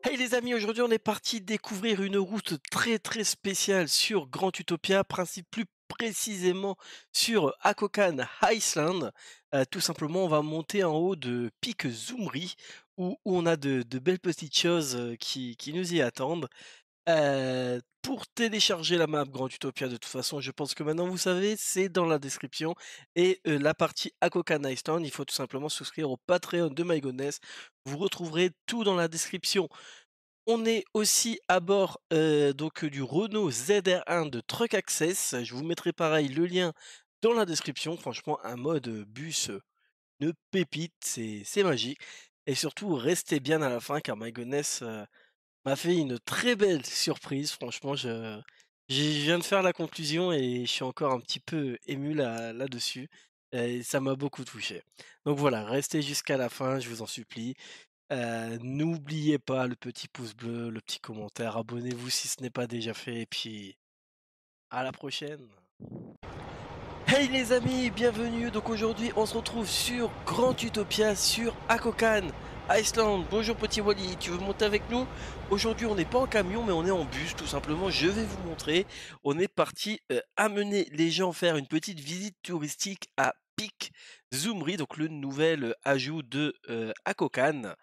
Hey les amis, aujourd'hui on est parti découvrir une route très spéciale sur Grand Utopia, principe plus précisément sur Akokan Iceland. Tout simplement, on va monter en haut de Pic Zumri où on a de belles petites choses qui nous y attendent. Pour télécharger la map Grand Utopia, de toute façon, je pense que maintenant vous savez, c'est dans la description. Et la partie Akokan Iceland, il faut tout simplement souscrire au Patreon de MyGodness. Vous retrouverez tout dans la description. On est aussi à bord donc du Renault ZR1 de Truck Access. Je vous mettrai pareil le lien dans la description. Franchement, un mode bus, une pépite, c'est magique. Et surtout, restez bien à la fin car My Goodness m'a fait une très belle surprise. Franchement, je viens de faire la conclusion et je suis encore un petit peu ému là-dessus. Et ça m'a beaucoup touché. Donc voilà, restez jusqu'à la fin, je vous en supplie. N'oubliez pas le petit pouce bleu, le petit commentaire, abonnez-vous si ce n'est pas déjà fait et puis à la prochaine. Hey les amis, bienvenue. Donc aujourd'hui, on se retrouve sur Grand Utopia sur Akokan Iceland. Bonjour petit Wally, tu veux monter avec nous? Aujourd'hui, on n'est pas en camion mais on est en bus tout simplement. Je vais vous montrer. On est parti amener les gens faire une petite visite touristique à Pic Zumri, donc le nouvel ajout de Akokan.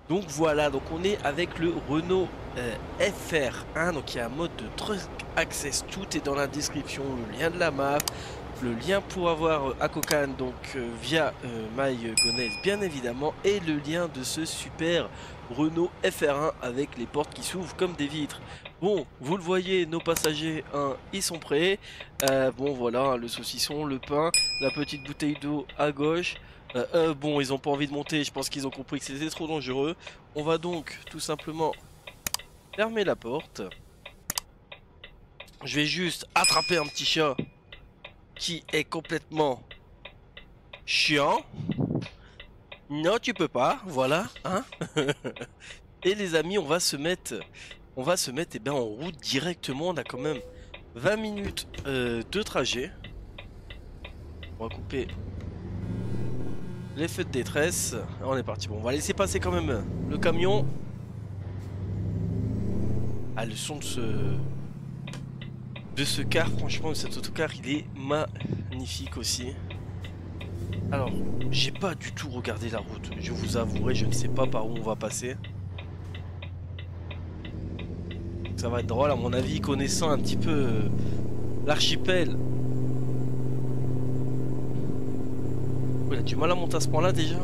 Donc voilà, donc on est avec le Renault FR1, donc il y a un mode de Truck Access, tout est dans la description, le lien de la map, le lien pour avoir Akokan donc via MyGonez bien évidemment, et le lien de ce super Renault FR1 avec les portes qui s'ouvrent comme des vitres. Bon, vous le voyez, nos passagers, ils sont prêts. Bon voilà, hein, le saucisson, le pain, la petite bouteille d'eau à gauche. Bon, ils ont pas envie de monter, je pense qu'ils ont compris que c'était trop dangereux. On va donc tout simplement fermer la porte. Je vais juste attraper un petit chat qui est complètement chiant. Non, tu peux pas, voilà, hein. Et les amis, on va se mettre eh bien, en route directement. On a quand même 20 minutes de trajet. On va couper les feux de détresse. On est parti. Bon, on va laisser passer quand même le camion. Ah, le son de ce car, franchement, de cet autocar, il est magnifique aussi. Alors, j'ai pas du tout regardé la route. Je vous avouerai, je ne sais pas par où on va passer. Ça va être drôle, à mon avis, connaissant un petit peu l'archipel. Il a du mal à monter à ce point-là déjà.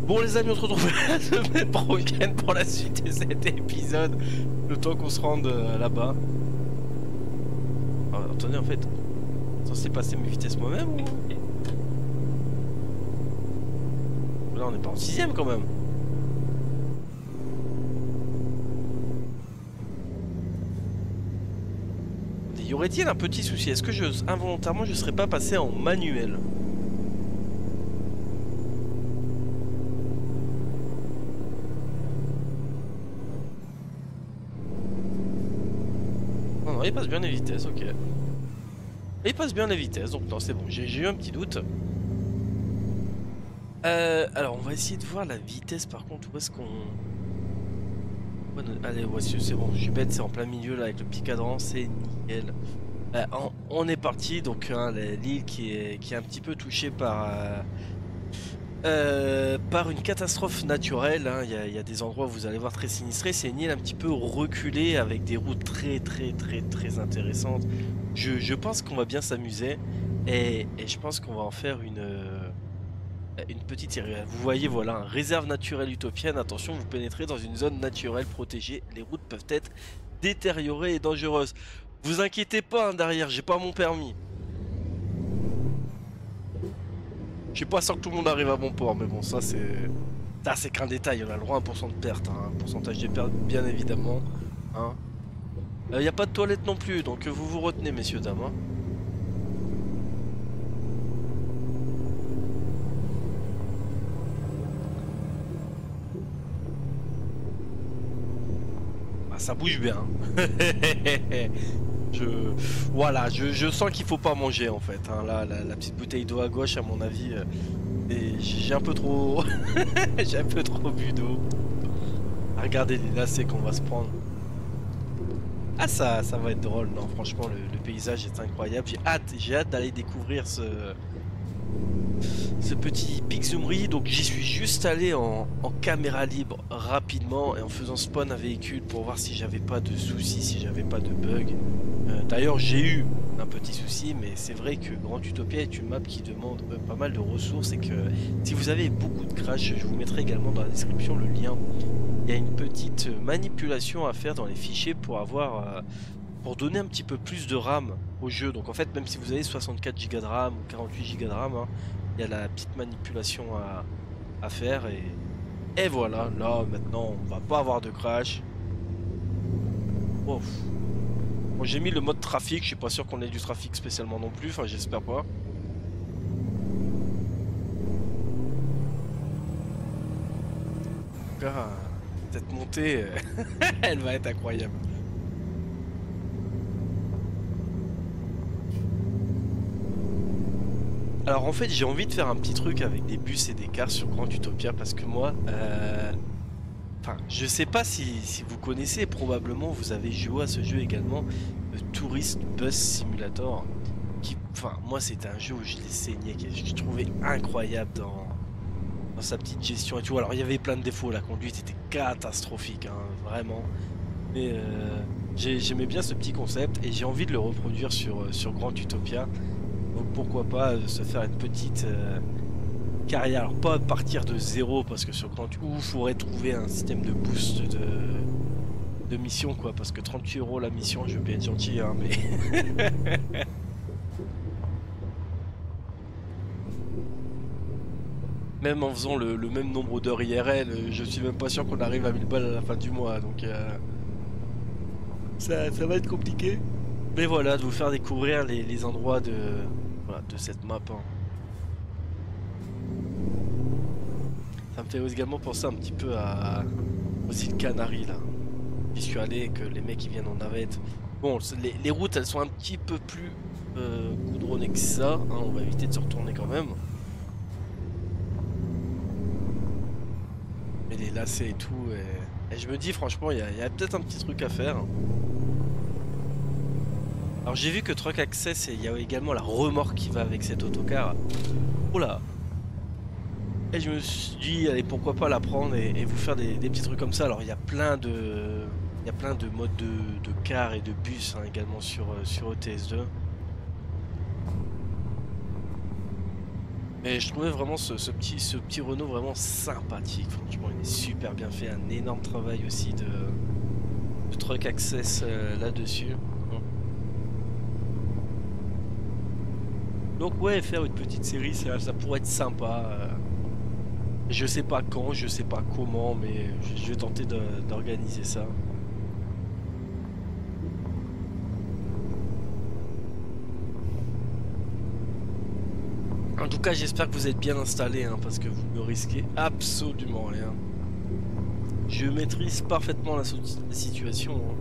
Bon les amis, on se retrouve la semaine prochaine pour la suite de cet épisode. Le temps qu'on se rende là-bas. Ah, attendez, en fait, censé passer mes vitesses moi-même ou... Là on n'est pas en 6ème quand même. Y aurait-il un petit souci? Est-ce que involontairement je serais pas passé en manuel? Non, non, il passe bien les vitesses, ok. Il passe bien les vitesses, donc non, c'est bon, j'ai eu un petit doute. Alors, on va essayer de voir la vitesse par contre, où est-ce qu'on... Allez, voici, c'est bon, je suis bête, c'est en plein milieu là, avec le petit cadran, c'est nickel. On est parti, donc hein, l'île qui est un petit peu touchée par une catastrophe naturelle, hein. Il y a des endroits où vous allez voir très sinistrés. C'est une île un petit peu reculée avec des routes très intéressantes. Je pense qu'on va bien s'amuser et je pense qu'on va en faire une petite série. Vous voyez, voilà, hein, réserve naturelle utopienne. Attention, vous pénétrez dans une zone naturelle protégée. Les routes peuvent être détériorées et dangereuses. Vous inquiétez pas, hein, derrière, j'ai pas mon permis. Je suis pas sûr que tout le monde arrive à bon port, mais bon, ça c'est qu'un détail. On a le droit à 1% de perte, hein, un pourcentage de perte, bien évidemment. Hein. Y a pas de toilette non plus, donc vous vous retenez, messieurs, dames. Hein. Ah, ça bouge bien. Voilà, je sens qu'il faut pas manger en fait. Hein. Là, la petite bouteille d'eau à gauche, à mon avis, et j'ai un peu trop, j'ai un peu trop bu d'eau. Regardez les lacets qu'on va se prendre. Ah ça va être drôle, non franchement le paysage est incroyable. J'ai hâte d'aller découvrir ce petit Pixumri. Donc j'y suis juste allé en caméra libre rapidement et en faisant spawn un véhicule pour voir si j'avais pas de soucis, si j'avais pas de bugs. D'ailleurs j'ai eu un petit souci, mais c'est vrai que Grand Utopia est une map qui demande pas mal de ressources et que si vous avez beaucoup de crash, je vous mettrai également dans la description le lien. Il y a une petite manipulation à faire dans les fichiers pour avoir pour donner un petit peu plus de RAM au jeu. Donc en fait, même si vous avez 64 Go de RAM ou 48 Go de RAM, hein, il y a la petite manipulation à faire et voilà, là maintenant on va pas avoir de crash. Ouf. Bon, j'ai mis le mode trafic, je suis pas sûr qu'on ait du trafic spécialement non plus, enfin j'espère pas. En tout cas, cette montée, elle va être incroyable. Alors en fait j'ai envie de faire un petit truc avec des bus et des cars sur Grand Utopia parce que moi, enfin je sais pas si vous connaissez, probablement vous avez joué à ce jeu également, le Tourist Bus Simulator, qui, enfin moi c'était un jeu où je l'ai saigné, que je trouvais incroyable dans sa petite gestion et tout. Alors il y avait plein de défauts, la conduite était catastrophique, hein, vraiment, mais j'aimais bien ce petit concept et j'ai envie de le reproduire sur Grand Utopia. Donc pourquoi pas se faire une petite carrière, alors pas partir de zéro parce que sur Grand où il faudrait trouver un système de boost de mission quoi, parce que 38 € la mission, je vais bien être gentil hein, mais même en faisant le même nombre d'heures IRL, je suis même pas sûr qu'on arrive à 1000 balles à la fin du mois, donc ça va être compliqué. Mais voilà, de vous faire découvrir les endroits voilà, de cette map. Hein. Ça me fait également penser un petit peu aux îles Canaries là. J'y suis allé et que les mecs ils viennent en navette. Bon, les routes elles sont un petit peu plus goudronnées que ça. Hein, on va éviter de se retourner quand même. Mais les lacets et tout. Et je me dis franchement, il y a peut-être un petit truc à faire. Alors j'ai vu que Truck Access, il y a également la remorque qui va avec cet autocar. Oula. Et je me suis dit, allez, pourquoi pas la prendre et vous faire des petits trucs comme ça. Alors il y a plein de modes de cars et de bus hein, également sur ETS2. Mais je trouvais vraiment ce petit Renault vraiment sympathique. Franchement, il est super bien fait. Un énorme travail aussi de Truck Access là-dessus. Donc ouais, faire une petite série, ça pourrait être sympa. Je sais pas quand, je sais pas comment, mais je vais tenter d'organiser ça. En tout cas, j'espère que vous êtes bien installés, hein, parce que vous ne risquez absolument rien. Je maîtrise parfaitement la situation. Hein.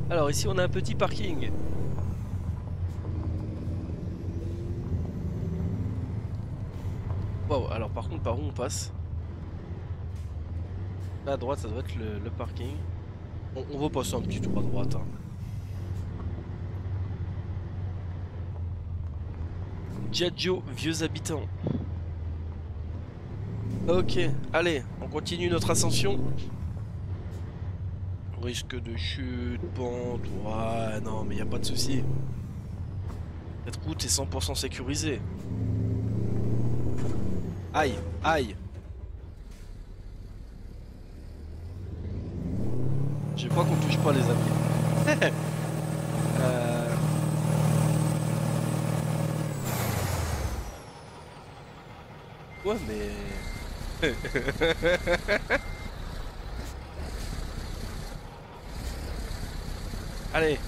Alors ici, on a un petit parking. Wow, alors par contre, par où on passe? Là à droite, ça doit être le parking. On va passer un petit tour à droite. Hein. Giaggio, vieux habitants. Ok, allez, on continue notre ascension. Risque de chute, pente, ouais, non, mais y a pas de souci. Cette route est 100% sécurisée. Aïe, aïe. Je crois qu'on touche pas les amis. Ouais, mais... Allez.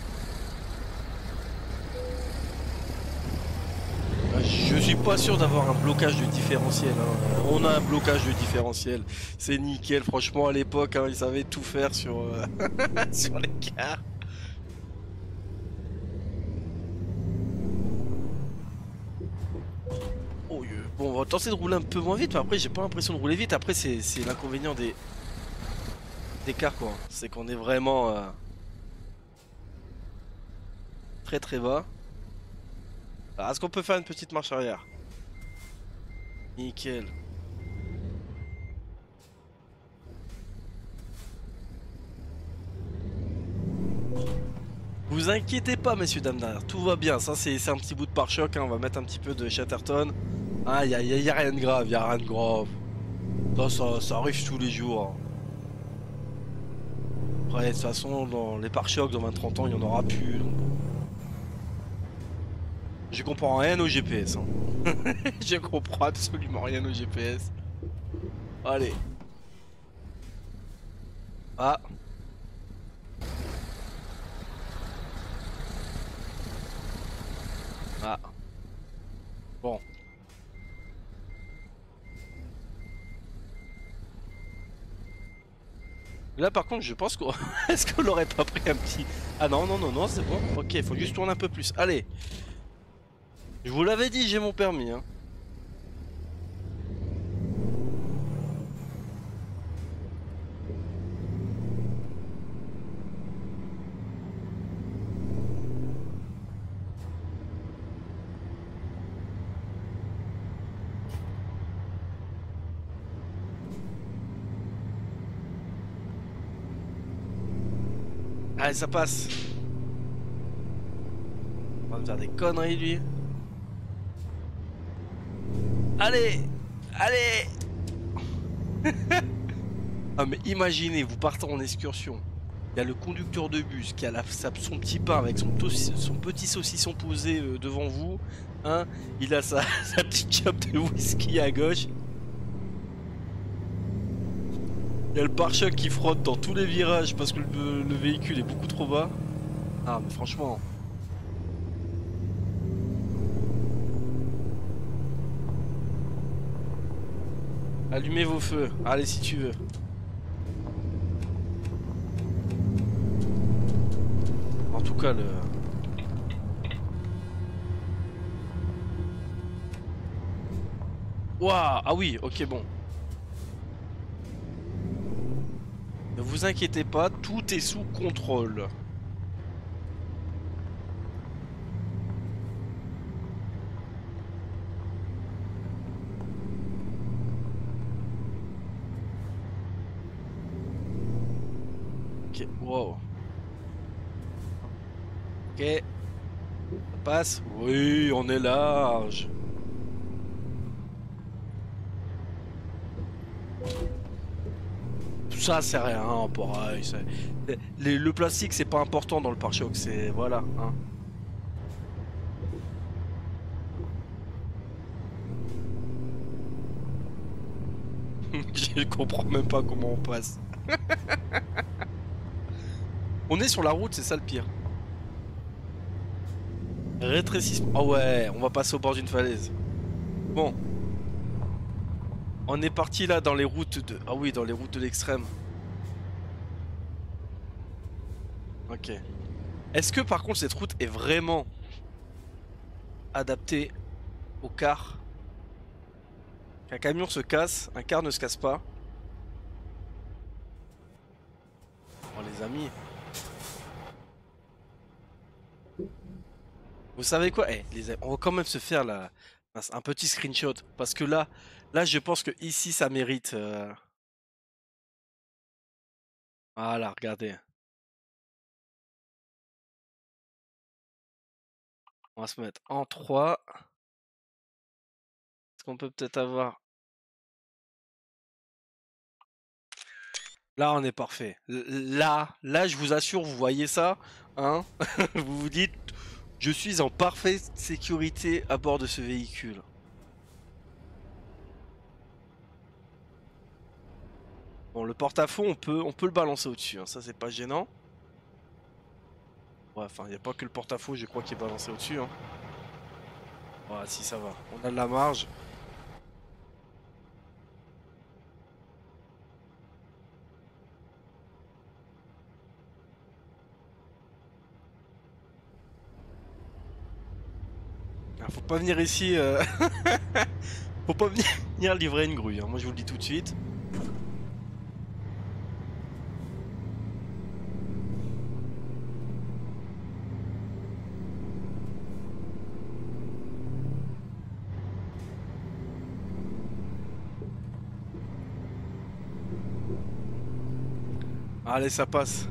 Je suis pas sûr d'avoir un blocage de différentiel. Hein. On a un blocage de différentiel. C'est nickel. Franchement, à l'époque, hein, ils savaient tout faire sur, sur les cars. Bon, on va tenter de rouler un peu moins vite, mais après j'ai pas l'impression de rouler vite. Après c'est l'inconvénient des cars quoi. C'est qu'on est vraiment très très bas. Alors, est-ce qu'on peut faire une petite marche arrière? Nickel. Vous inquiétez pas messieurs dames derrière, tout va bien. Ça c'est un petit bout de pare-choc, hein. On va mettre un petit peu de Chatterton. Ah y a rien de grave, y a rien de grave. Ça arrive tous les jours, hein. Après de toute façon dans les pare-chocs dans 20-30 ans il y en aura plus. Donc... Je comprends rien au GPS, hein. Je comprends absolument rien au GPS. Allez. Ah. Ah. Bon. Là par contre je pense qu'on... Est-ce qu'on l'aurait pas pris un petit... Ah non non non non c'est bon. Ok, faut juste tourner un peu plus. Allez. Je vous l'avais dit, j'ai mon permis, hein. Allez, ça passe. On va me faire des conneries, lui. Allez. Allez. Ah mais imaginez, vous partez en excursion. Il y a le conducteur de bus qui a son petit pain avec son petit saucisson posé devant vous. Hein, il a sa petite chope de whisky à gauche. Il y a le pare-choc qui frotte dans tous les virages parce que le véhicule est beaucoup trop bas. Ah mais franchement... Allumez vos feux, allez si tu veux. En tout cas le... Waouh. Ah oui, ok bon. Ne vous inquiétez pas, tout est sous contrôle. Ok, wow. Ok. Ça passe? Oui, on est large. Ça c'est rien, pareil. Le plastique c'est pas important dans le pare-choc, c'est... Voilà, hein. Je comprends même pas comment on passe. On est sur la route, c'est ça le pire. Rétrécissement. Ah ouais, on va passer au bord d'une falaise. Bon. On est parti là dans les routes de... Ah oui, dans les routes de l'extrême. Ok. Est-ce que par contre cette route est vraiment adaptée au car? Qu'un camion se casse, un car ne se casse pas. Oh les amis. Vous savez quoi? Eh, les amis, on va quand même se faire un petit screenshot. Parce que là je pense que ici ça mérite... Voilà, regardez. On va se mettre en 3. Est-ce qu'on peut peut-être avoir... Là on est parfait. Là je vous assure, vous voyez ça, hein? Vous vous dites, je suis en parfaite sécurité à bord de ce véhicule. Bon, le porte-à-faux, on peut le balancer au-dessus, hein. Ça c'est pas gênant. Ouais, enfin, il n'y a pas que le porte-à-faux, je crois, qui est balancé au-dessus, hein. Ouais, si ça va. On a de la marge. Ah, faut pas venir ici. Faut pas venir livrer une grue, hein. Moi je vous le dis tout de suite. Allez, ça passe.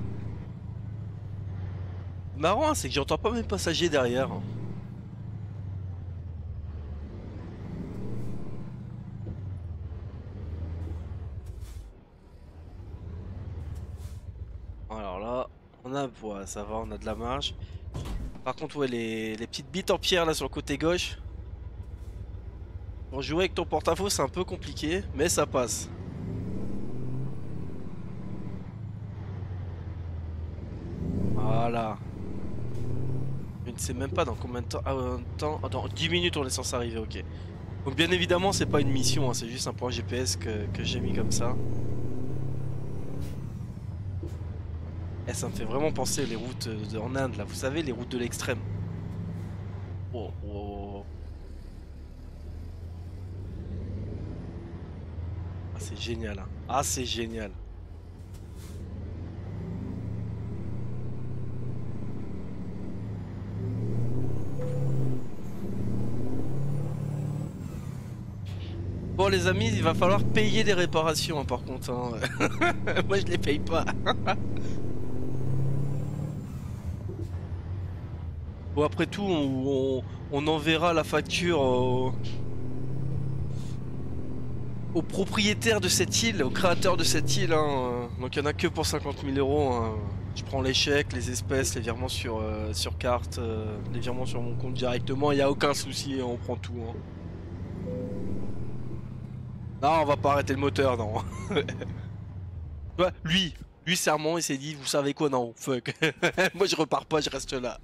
Marrant, hein, c'est que j'entends pas mes passagers derrière. Alors là, on a, ouais, ça va, on a de la marge. Par contre, ouais, les petites bites en pierre là sur le côté gauche. Pour jouer avec ton porte-à-faux, c'est un peu compliqué, mais ça passe. Voilà. Je ne sais même pas dans combien de temps. Ah, dans 10 minutes, on est censé arriver, ok. Donc, bien évidemment, c'est pas une mission, hein, c'est juste un point GPS que j'ai mis comme ça. Et ça me fait vraiment penser les routes en Inde, là, vous savez, les routes de l'extrême. Oh, oh, oh. Ah, c'est génial, hein. Ah, c'est génial. Bon les amis, il va falloir payer les réparations hein, par contre. Hein. Moi je les paye pas. Bon après tout, on enverra la facture au propriétaire de cette île, au créateur de cette île. Hein. Donc il n'y en a que pour 50 000 euros. Hein. Je prends les chèques, les espèces, les virements sur carte, les virements sur mon compte directement. Il n'y a aucun souci, on prend tout. Hein. Non, on va pas arrêter le moteur, non. Ouais, lui serment, il s'est dit, vous savez quoi, non, fuck. Moi je repars pas, je reste là.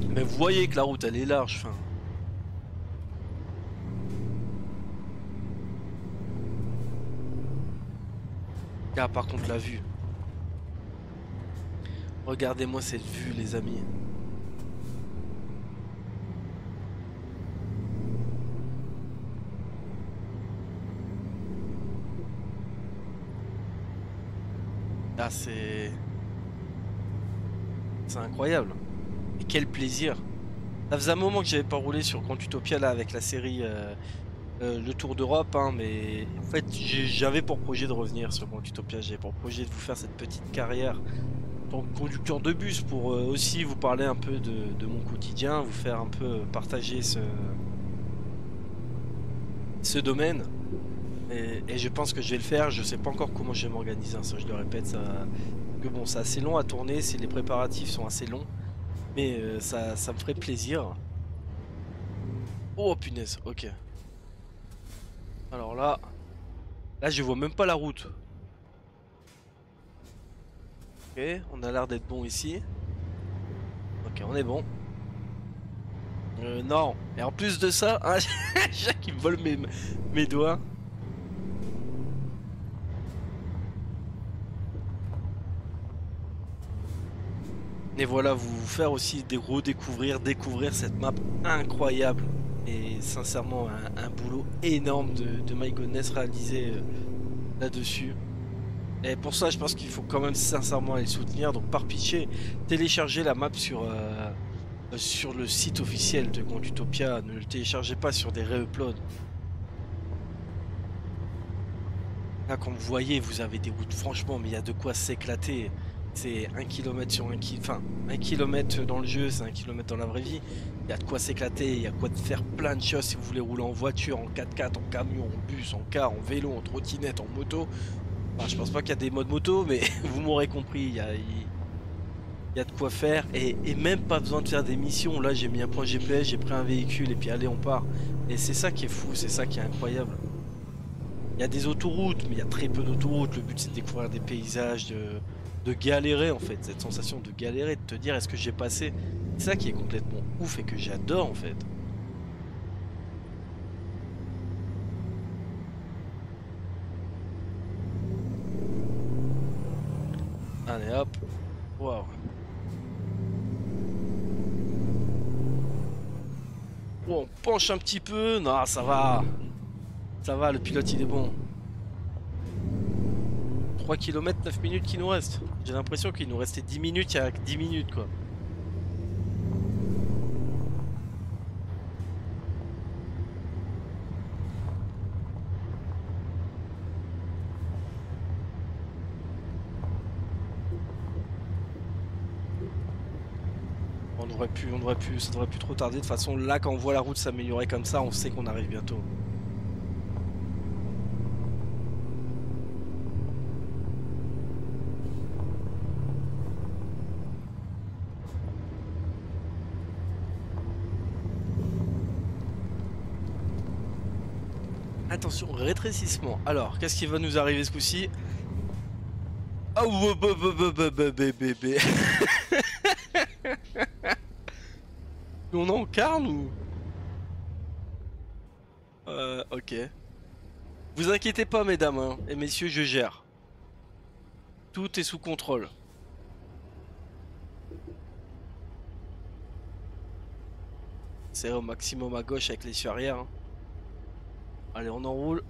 Mais vous voyez que la route elle est large, enfin. Ah par contre la vue. Regardez-moi cette vue les amis. Ah c'est incroyable. Et quel plaisir. Ça faisait un moment que j'avais pas roulé sur Grand Utopia là avec la série le Tour d'Europe hein, mais en fait j'avais pour projet de revenir sur Grand Utopia, j'avais pour projet de vous faire cette petite carrière en tant que conducteur de bus pour aussi vous parler un peu de mon quotidien, vous faire un peu partager ce domaine. Et je pense que je vais le faire, je sais pas encore comment je vais m'organiser, hein, ça je le répète, ça... que bon c'est assez long à tourner, si les préparatifs sont assez longs, mais ça me ferait plaisir. Oh punaise, ok. Alors là je vois même pas la route. Ok, on a l'air d'être bon ici. Ok, on est bon. Non, et en plus de ça, hein, Jacques il me vole mes doigts. Et voilà, vous faire aussi découvrir cette map incroyable. Et sincèrement, un boulot énorme de My Goodness réalisé là-dessus. Et pour ça, je pense qu'il faut quand même sincèrement les soutenir. Donc par pitié, téléchargez la map sur le site officiel de Grand Utopia. Ne le téléchargez pas sur des re-uploads. Là, comme vous voyez, vous avez des routes, franchement, mais il y a de quoi s'éclater. C'est 1 km sur 1 km, enfin 1 km dans le jeu, c'est 1 km dans la vraie vie. Il y a de quoi s'éclater, il y a de quoi faire plein de choses si vous voulez rouler en voiture, en 4x4, en camion, en bus, en car, en vélo, en trottinette, en moto. Enfin, je pense pas qu'il y a des modes moto, mais vous m'aurez compris, il y a de quoi faire et même pas besoin de faire des missions. Là, j'ai mis un point GPS, j'ai pris un véhicule et puis allez, on part. Et c'est ça qui est fou, c'est ça qui est incroyable. Il y a des autoroutes, mais il y a très peu d'autoroutes. Le but, c'est de découvrir des paysages, de galérer en fait. Cette sensation de galérer, de te dire est-ce que j'ai passé. C'est ça qui est complètement ouf et que j'adore en fait. Allez hop. Waouh. Bon, on penche un petit peu. Non, ça va. Ça va, le pilote il est bon. 3 km, 9 minutes qui nous restent. J'ai l'impression qu'il nous restait 10 minutes il y a 10 minutes quoi. Ça devrait plus trop tarder. De toute façon, là, quand on voit la route s'améliorer comme ça, on sait qu'on arrive bientôt. Attention, rétrécissement. Alors, qu'est-ce qui va nous arriver ce coup-ci? Ah ouais, bébé. On encarne ou... ok. Vous inquiétez pas, mesdames hein, et messieurs, je gère. Tout est sous contrôle. C'est au maximum à gauche avec l'essieu arrière. Hein. Allez, on enroule.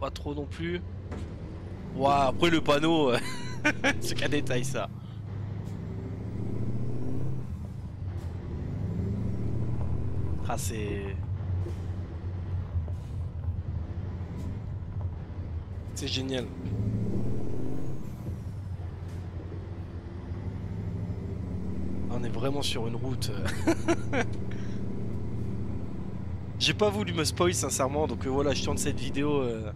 Pas trop non plus. Ouah, après le panneau, c'est qu'un détail ça. Ah, c'est génial. On est vraiment sur une route. J'ai pas voulu me spoil sincèrement, donc voilà, je tourne cette vidéo de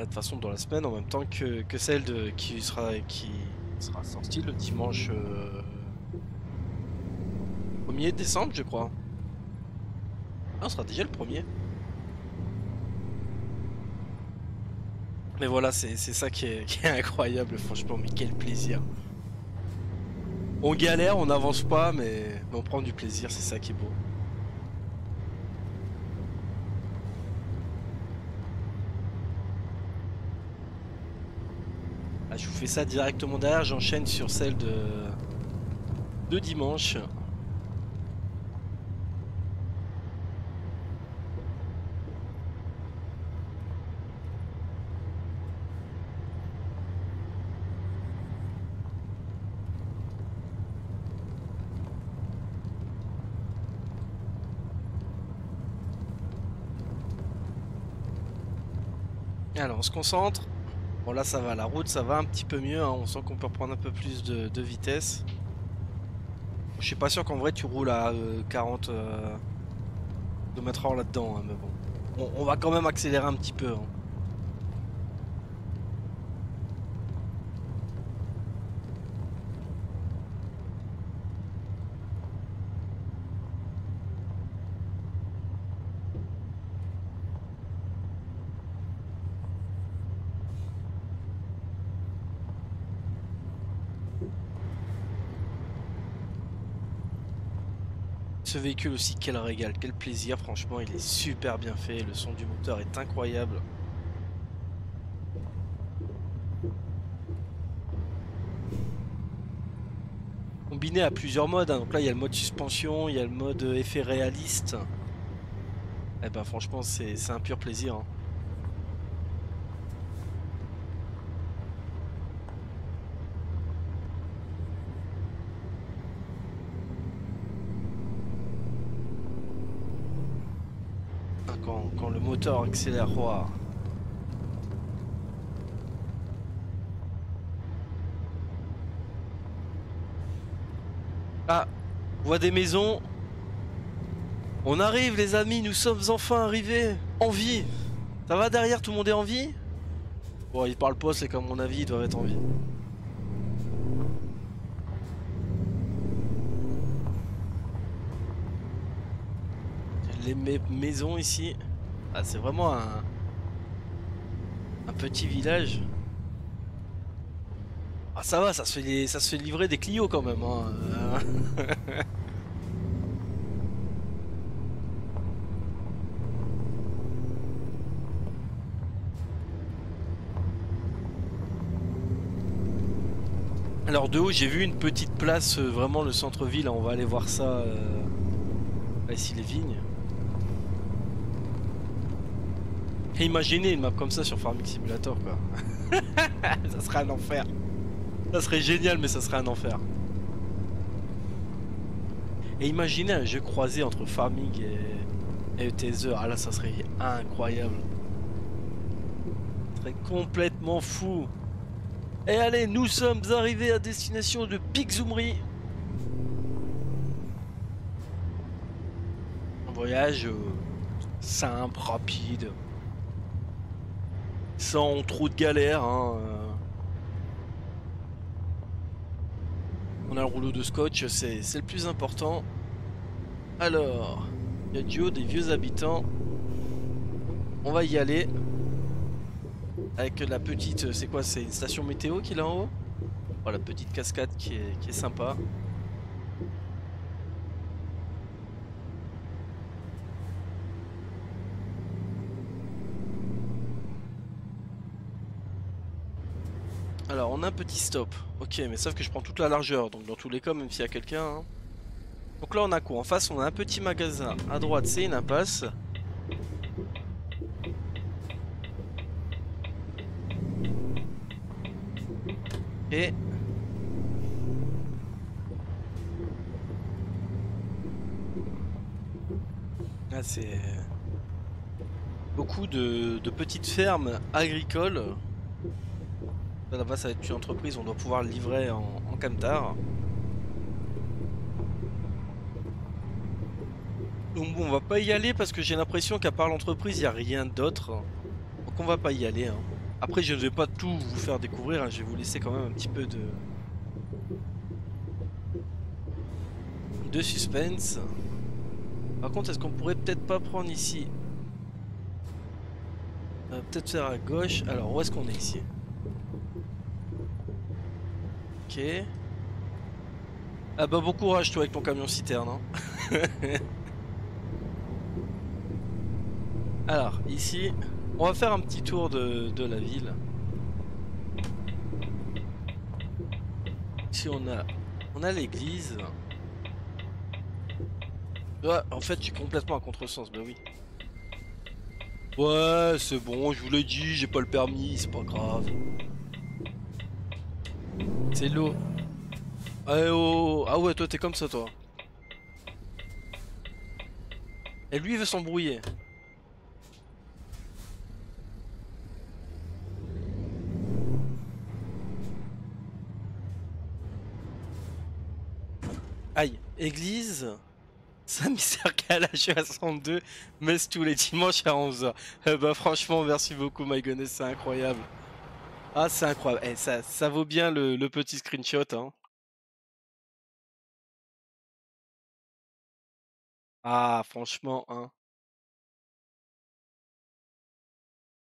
toute façon dans la semaine en même temps que celle qui sera sortie le dimanche 1er décembre je crois. Ah, on sera déjà le 1er. Mais voilà, c'est ça qui est incroyable franchement, mais quel plaisir. On galère, on n'avance pas, mais on prend du plaisir, c'est ça qui est beau. Ah, je vous fais ça directement derrière, j'enchaîne sur celle de dimanche. Alors on se concentre. Bon là ça va, la route ça va un petit peu mieux, hein. On sent qu'on peut reprendre un peu plus de vitesse. Je suis pas sûr qu'en vrai tu roules à 40 km/h là-dedans, hein, mais bon. On va quand même accélérer un petit peu. Hein. Ce véhicule aussi, quel régal, quel plaisir, franchement il est super bien fait, le son du moteur est incroyable. Combiné à plusieurs modes, hein. Donc là il y a le mode suspension, il y a le mode effet réaliste. Et ben franchement c'est un pur plaisir. Hein. Quand le moteur accélère, wow. Ah, on voit des maisons. On arrive les amis, nous sommes enfin arrivés. En vie. Ça va derrière, tout le monde est en vie? Bon, il parle pas, c'est comme mon avis, ils doivent être en vie. Les maisons ici. Ah, c'est vraiment un petit village. Ah ça va, ça se fait livrer des Clio quand même. Hein. Alors de haut j'ai vu une petite place, vraiment le centre-ville, on va aller voir ça. Ici les vignes. Et imaginez une map comme ça sur Farming Simulator quoi. Ça serait un enfer. Ça serait génial mais ça serait un enfer. Et imaginez un jeu croisé entre Farming et Tether. Ah là ça serait incroyable. Ça serait complètement fou. Et allez, nous sommes arrivés à destination de Pixumri. Un voyage simple, rapide. Sans trop de galères. Hein. On a le rouleau de scotch, c'est le plus important. Alors, il y a du haut des vieux habitants. On va y aller. Avec la petite, c'est quoi? C'est une station météo qu'il a en haut? Oh, la petite cascade qui est sympa. Alors, on a un petit stop. Ok, mais sauf que je prends toute la largeur. Donc, dans tous les cas, même s'il y a quelqu'un. Hein. Donc là, on a quoi? En face, on a un petit magasin. À droite, c'est une impasse. Et... là, c'est... beaucoup de petites fermes agricoles. Là-bas, ça va être une entreprise, on doit pouvoir le livrer en camtar. Donc bon, on va pas y aller parce que j'ai l'impression qu'à part l'entreprise, il n'y a rien d'autre. Donc on va pas y aller. Hein. Après, je ne vais pas tout vous faire découvrir, hein. Je vais vous laisser quand même un petit peu de suspense. Par contre, est-ce qu'on pourrait peut-être pas prendre ici? Peut-être faire à gauche. Alors, où est-ce qu'on est ici? Ok. Ah bah bon courage toi avec ton camion citerne. Hein. Alors, ici, on va faire un petit tour de la ville. Ici, on a l'église. Ouais, en fait, je suis complètement à contresens, bah oui. Ouais, c'est bon, je vous l'ai dit, j'ai pas le permis, c'est pas grave. C'est l'eau. Ah, oh, ah ouais, toi t'es comme ça, toi. Et lui, il veut s'embrouiller. Aïe, église. Saint-Misère Calage à 62, messe tous les dimanches à 11h. Bah franchement, merci beaucoup, my goodness, c'est incroyable. Ah, c'est incroyable. Eh, ça vaut bien le petit screenshot. Hein. Ah, franchement, hein.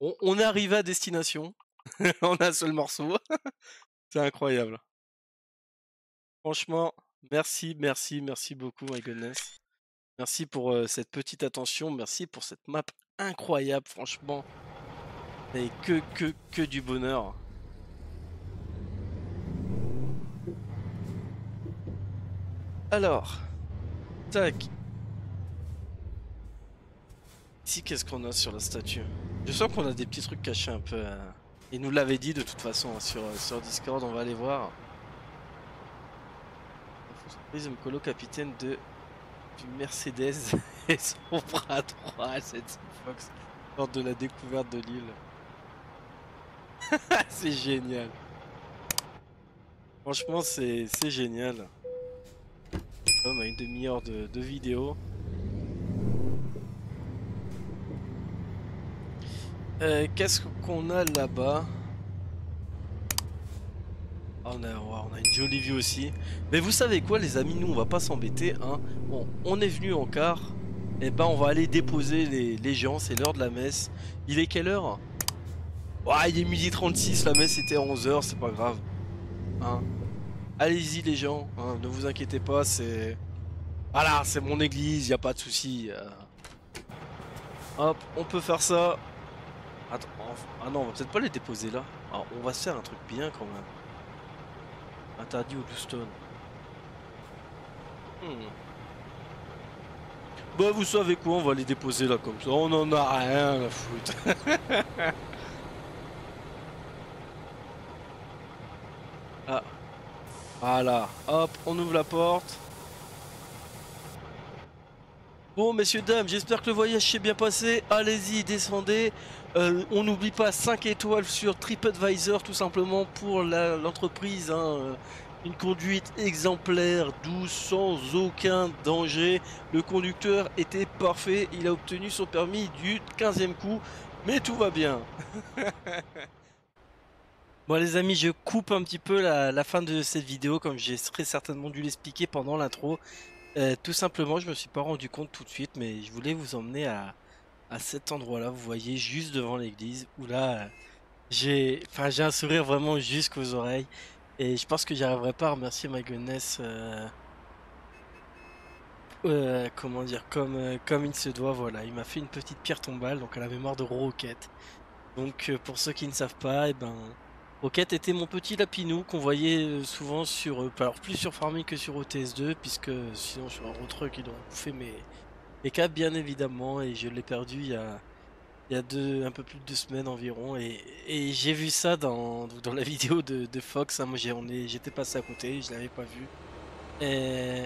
On est arrivé à destination. On a un seul morceau. C'est incroyable. Franchement, merci beaucoup, my goodness. Merci pour cette petite attention. Merci pour cette map incroyable, franchement. Et que du bonheur. Alors, tac. Ici, qu'est-ce qu'on a sur la statue? Je sens qu'on a des petits trucs cachés un peu. Il nous l'avait dit de toute façon hein, sur Discord, on va aller voir. Prisme colo capitaine du Mercedes et son bras droit à cette Fox lors de la découverte de l'île. C'est génial. Franchement, c'est génial. On a une demi-heure de vidéo. Qu'est-ce qu'on a là-bas? On a une jolie vue aussi. Mais vous savez quoi les amis, nous on va pas s'embêter. Hein. Bon, on est venu en car. Et ben on va aller déposer les gens, c'est l'heure de la messe. Il est quelle heure? Ouais, il est 12h36, la messe était à 11h, c'est pas grave. Hein. Allez-y les gens, hein, ne vous inquiétez pas, c'est... Voilà, c'est mon église, y a pas de souci. Hop, on peut faire ça. Attends, ah non, on va peut-être pas les déposer là. Alors, on va se faire un truc bien quand même. Interdit au Bluestone. Bah vous savez quoi, on va les déposer là comme ça, on en a rien à foutre. Ah, voilà, hop, on ouvre la porte. Bon, messieurs, dames, j'espère que le voyage s'est bien passé. Allez-y, descendez. On n'oublie pas 5 étoiles sur TripAdvisor, tout simplement pour l'entreprise, hein. Une conduite exemplaire, douce, sans aucun danger. Le conducteur était parfait. Il a obtenu son permis du 15e coup. Mais tout va bien. Bon, les amis, je coupe un petit peu la fin de cette vidéo, comme j'ai très certainement dû l'expliquer pendant l'intro. Tout simplement, je me suis pas rendu compte tout de suite, mais je voulais vous emmener à cet endroit-là, vous voyez, juste devant l'église, où là, j'ai un sourire vraiment jusqu'aux oreilles, et je pense que j'y arriverai pas à remercier My Goodness, comment dire, comme il se doit, voilà, il m'a fait une petite pierre tombale, donc à la mémoire de Roquette. Donc pour ceux qui ne savent pas, eh ben, Roquette était mon petit lapinou qu'on voyait souvent sur, alors plus sur Farming que sur OTS2, puisque sinon sur un Truck il aurait bouffé mes câbles bien évidemment, et je l'ai perdu il y a un peu plus de 2 semaines environ, et j'ai vu ça dans la vidéo de Fox, hein. Moi j'étais passé à côté, je l'avais pas vu. Et,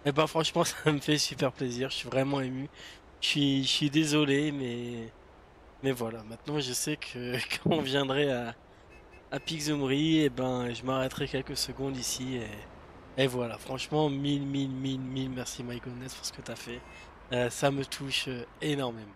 et ben franchement ça me fait super plaisir, je suis vraiment ému. Je suis désolé, mais voilà, maintenant je sais que quand on viendrait à Pixumry, et ben je m'arrêterai quelques secondes ici, et voilà, franchement mille merci My Goodness pour ce que t'as fait. Ça me touche énormément.